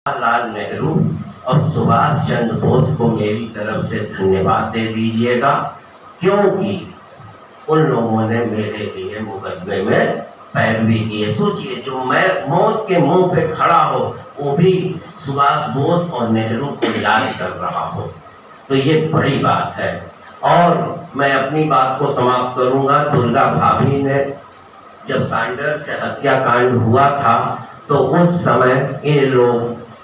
जवाहरलाल नेहरू और सुभाष चंद्र बोस को मेरी तरफ से धन्यवाद दे दीजिएगा, क्योंकि उन लोगों ने मेरे लिए मुकदमे में पैरवी की है। सोचिए, जो मैं मौत के मुंह पे खड़ा हो, वो भी सुभाष बोस और नेहरू को याद कर रहा हो, तो ये बड़ी बात है। और मैं अपनी बात को समाप्त करूंगा। दुर्गा भाभी ने जब सैंडर्स से हत्याकांड हुआ था, तो उस समय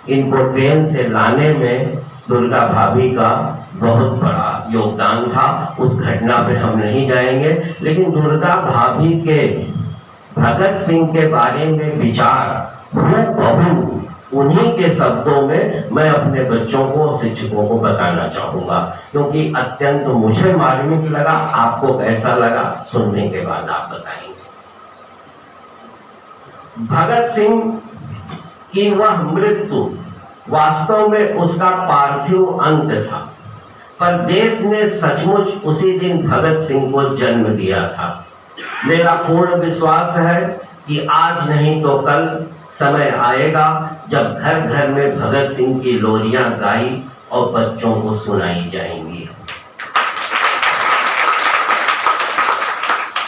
इनको ट्रेन से लाने में दुर्गा भाभी का बहुत बड़ा योगदान था। उस घटना पे हम नहीं जाएंगे, लेकिन दुर्गा भाभी के भगत सिंह के बारे में विचार हूबहू उन्हीं के शब्दों में मैं अपने बच्चों को, शिक्षकों को बताना चाहूंगा, क्योंकि अत्यंत मुझे मार्मिक लगा। आपको कैसा लगा, सुनने के बाद आप बताएंगे। भगत सिंह कि वह मृत्यु वास्तव में उसका पार्थिव अंत था, पर देश ने सचमुच उसी दिन भगत सिंह को जन्म दिया था। मेरा पूर्ण विश्वास है कि आज नहीं तो कल समय आएगा जब घर घर में भगत सिंह की लोरियां गाई और बच्चों को सुनाई जाएंगी।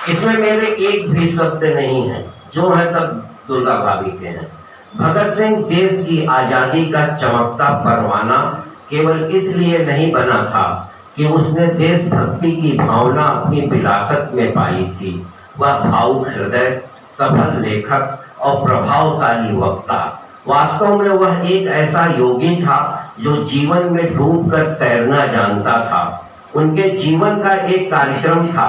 इसमें मेरे एक भी शब्द नहीं है, जो है सब दुर्गा भाभी के हैं। भगत सिंह देश की आजादी का चमकता परवाना केवल इसलिए नहीं बना था कि उसने देशभक्ति की भावना अपनी विरासत में पाई थी। वह भावुक हृदय, सफल लेखक और प्रभावशाली वक्ता, वास्तव में वह एक ऐसा योगी था जो जीवन में डूबकर तैरना जानता था। उनके जीवन का एक कार्यक्रम था,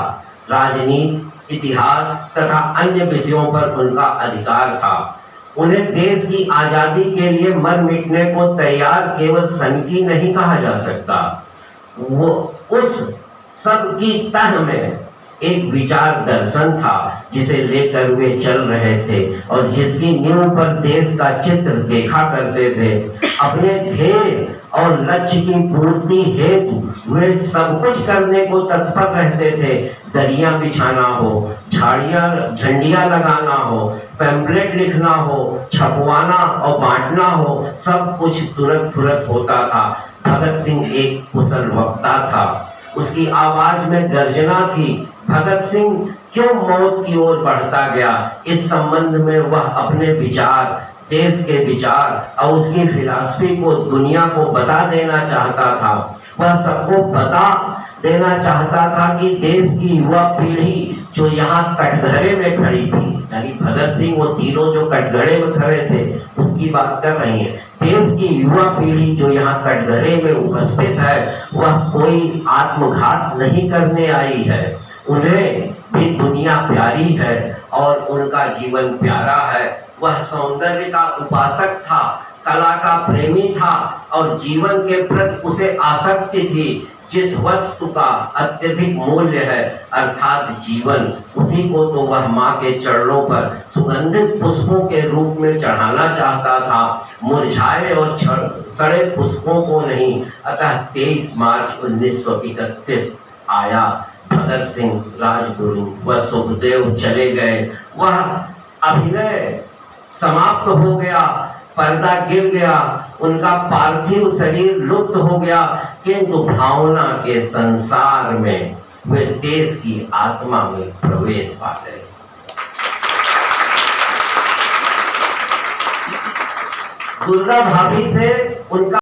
राजनीति, इतिहास तथा अन्य विषयों पर उनका अधिकार था। उन्हें देश की आजादी के लिए मर मिटने को तैयार केवल सनकी नहीं कहा जा सकता। वो उस सब की तह में एक विचार दर्शन था जिसे लेकर वे चल रहे थे और जिसकी नींव पर देश का चित्र देखा करते थे। अपने ध्येय और लक्ष्य की पूर्ति हेतु वे सब कुछ करने को तत्पर रहते थे। दरिया बिछाना हो, झंडियां लगाना हो, पैम्पलेट लिखना हो, छपवाना और बांटना हो, सब कुछ तुरंत होता था। भगत सिंह एक कुशल वक्ता था, उसकी आवाज में गर्जना थी। भगत सिंह क्यों मौत की ओर बढ़ता गया, इस संबंध में वह अपने विचार, देश के विचार और उसकी फिलॉसफी को दुनिया को बता देना चाहता था। वह सबको बता देना चाहता था कि देश की युवा पीढ़ी जो यहाँ कटघरे में खड़ी थी, यानी भगत सिंह वो तीनों जो कटघरे में खड़े थे उसकी बात कर रही है। देश की युवा पीढ़ी जो यहाँ कटघरे में उपस्थित है, वह कोई आत्मघात नहीं करने आई है। उन्हें भी दुनिया प्यारी है और उनका जीवन प्यारा है। वह सौंदर्य का उपासक था, कला का प्रेमी था और जीवन के प्रति उसे आसक्ति थी। जिस वस्तु का अत्यधिक मूल्य है अर्थात जीवन, उसी को तो वह माँ के चरणों पर सुगंधित पुष्पों के रूप में चढ़ाना चाहता था, मुरझाए और सड़े पुष्पों को नहीं। अतः 23 मार्च 1931 आया। भगत सिंह, राजगुरु व सुखदेव चले गए। वह अभिनय समाप्त हो गया, पर्दा गिर गया, उनका पार्थिव शरीर लुप्त हो गया, किंतु भावना के संसार में वे देश की आत्मा में प्रवेश पा गए। दुर्गा भाभी से उनका